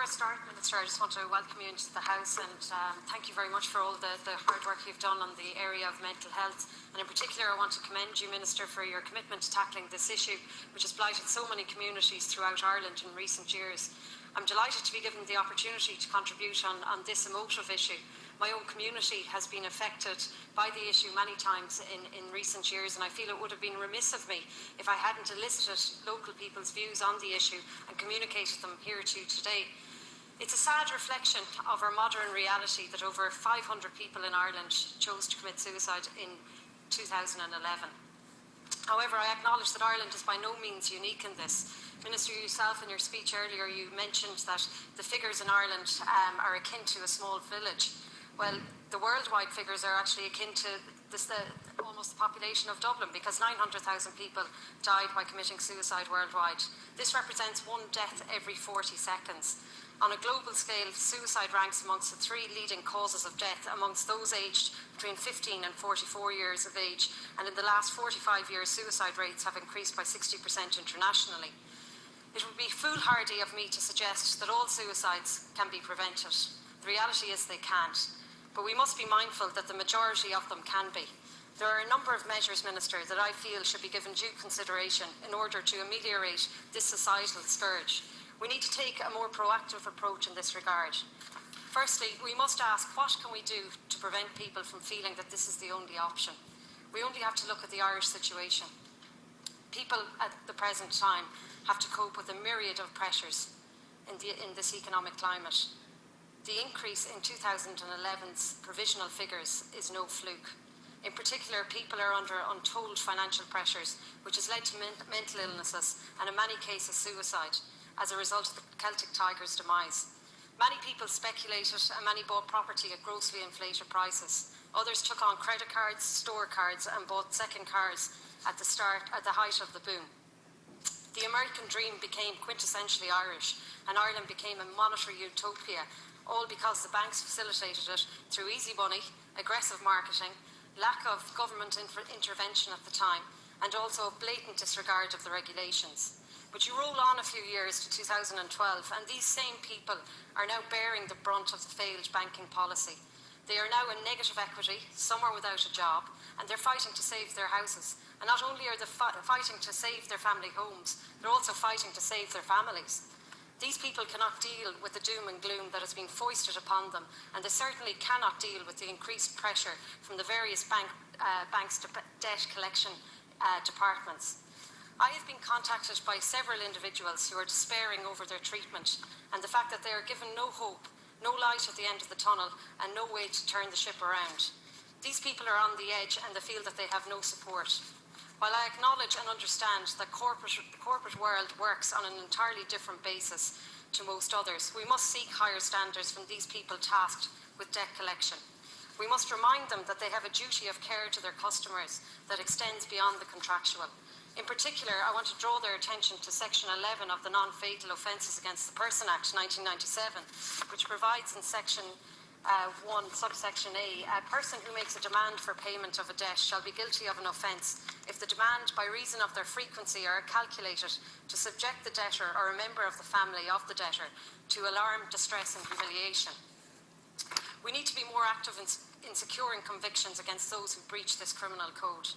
I start, Minister, I just want to welcome you into the House and thank you very much for all the hard work you've done on the area of mental health. And in particular, I want to commend you, Minister, for your commitment to tackling this issue, which has blighted so many communities throughout Ireland in recent years. I'm delighted to be given the opportunity to contribute on this emotive issue. My own community has been affected by the issue many times in recent years, and I feel it would have been remiss of me if I hadn't elicited local people's views on the issue and communicated them here to you today. It's a sad reflection of our modern reality that over 500 people in Ireland chose to commit suicide in 2011. However, I acknowledge that Ireland is by no means unique in this. Minister, yourself in your speech earlier, you mentioned that the figures in Ireland are akin to a small village. Well, the worldwide figures are actually akin to almost the population of Dublin, because 900,000 people died by committing suicide worldwide. This represents one death every 40 seconds. On a global scale, suicide ranks amongst the 3 leading causes of death amongst those aged between 15 and 44 years of age, and in the last 45 years, suicide rates have increased by 60% internationally. It would be foolhardy of me to suggest that all suicides can be prevented. The reality is they can't. But we must be mindful that the majority of them can be. There are a number of measures, Minister, that I feel should be given due consideration in order to ameliorate this societal scourge. We need to take a more proactive approach in this regard. Firstly, we must ask, what can we do to prevent people from feeling that this is the only option? We only have to look at the Irish situation. People at the present time have to cope with a myriad of pressures in this economic climate. The increase in 2011's provisional figures is no fluke. In particular, people are under untold financial pressures, which has led to mental illnesses and in many cases suicide as a result of the Celtic Tiger's demise. Many people speculated and many bought property at grossly inflated prices. Others took on credit cards, store cards and bought second cars at the height of the boom. The American dream became quintessentially Irish and Ireland became a monetary utopia, all because the banks facilitated it through easy money, aggressive marketing, lack of government intervention at the time, and also blatant disregard of the regulations. But you roll on a few years to 2012, and these same people are now bearing the brunt of the failed banking policy. They are now in negative equity, some are without a job, and they're fighting to save their houses. And not only are they fighting to save their family homes, they're also fighting to save their families. These people cannot deal with the doom and gloom that has been foisted upon them, and they certainly cannot deal with the increased pressure from the various banks' debt collection departments. I have been contacted by several individuals who are despairing over their treatment and the fact that they are given no hope, no light at the end of the tunnel, and no way to turn the ship around. These people are on the edge and they feel that they have no support. While I acknowledge and understand that the corporate world works on an entirely different basis to most others, we must seek higher standards from these people tasked with debt collection. We must remind them that they have a duty of care to their customers that extends beyond the contractual. In particular, I want to draw their attention to Section 11 of the Non-Fatal Offences Against the Person Act 1997, which provides in Section 1, subsection A, a person who makes a demand for payment of a debt shall be guilty of an offence if the demand, by reason of their frequency, are calculated to subject the debtor or a member of the family of the debtor to alarm, distress and humiliation. We need to be more active in securing convictions against those who breach this criminal code.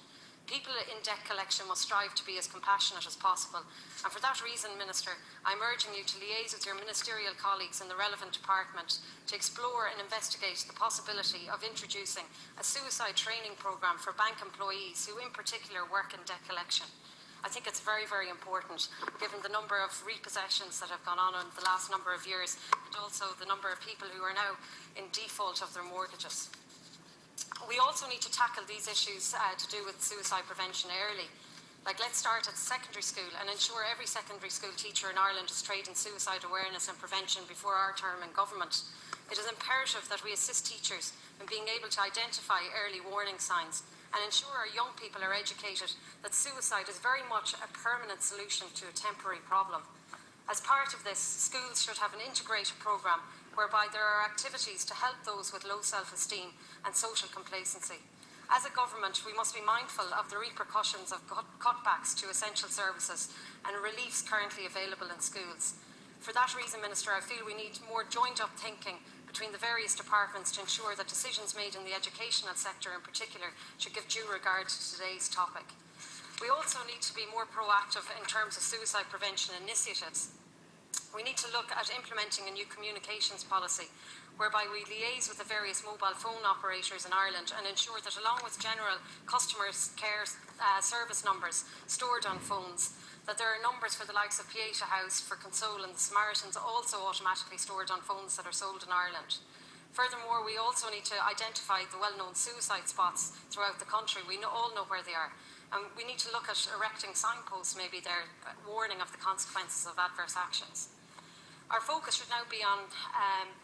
People in debt collection must strive to be as compassionate as possible, and for that reason, Minister, I'm urging you to liaise with your ministerial colleagues in the relevant department to explore and investigate the possibility of introducing a suicide training programme for bank employees who in particular work in debt collection. I think it's very, very important, given the number of repossessions that have gone on in the last number of years, and also the number of people who are now in default of their mortgages. We also need to tackle these issues to do with suicide prevention early. Let's start at secondary school and ensure every secondary school teacher in Ireland is trained in suicide awareness and prevention before our term in government. It is imperative that we assist teachers in being able to identify early warning signs and ensure our young people are educated that suicide is very much a permanent solution to a temporary problem. As part of this, schools should have an integrated programme whereby there are activities to help those with low self-esteem and social complacency. As a government, we must be mindful of the repercussions of cutbacks to essential services and reliefs currently available in schools. For that reason, Minister, I feel we need more joined-up thinking between the various departments to ensure that decisions made in the educational sector in particular should give due regard to today's topic. We also need to be more proactive in terms of suicide prevention initiatives. We need to look at implementing a new communications policy whereby we liaise with the various mobile phone operators in Ireland and ensure that along with general customer care service numbers stored on phones, that there are numbers for the likes of Pieta House, for Console and the Samaritans also automatically stored on phones that are sold in Ireland. Furthermore, we also need to identify the well-known suicide spots throughout the country. We all know where they are. And we need to look at erecting signposts, maybe there, warning of the consequences of adverse actions. Our focus should now be on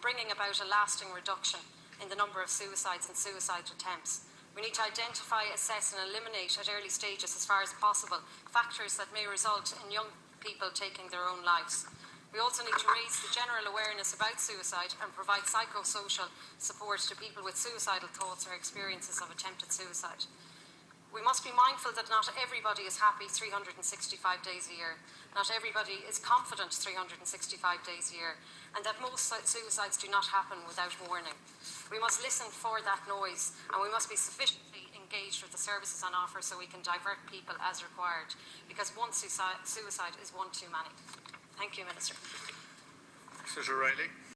bringing about a lasting reduction in the number of suicides and suicide attempts. We need to identify, assess and eliminate at early stages as far as possible factors that may result in young people taking their own lives. We also need to raise the general awareness about suicide and provide psychosocial support to people with suicidal thoughts or experiences of attempted suicide. We must be mindful that not everybody is happy 365 days a year. Not everybody is confident 365 days a year, and that most suicides do not happen without warning. We must listen for that noise, and we must be sufficiently engaged with the services on offer so we can divert people as required, because one suicide is one too many. Thank you, Minister. Senator Riley.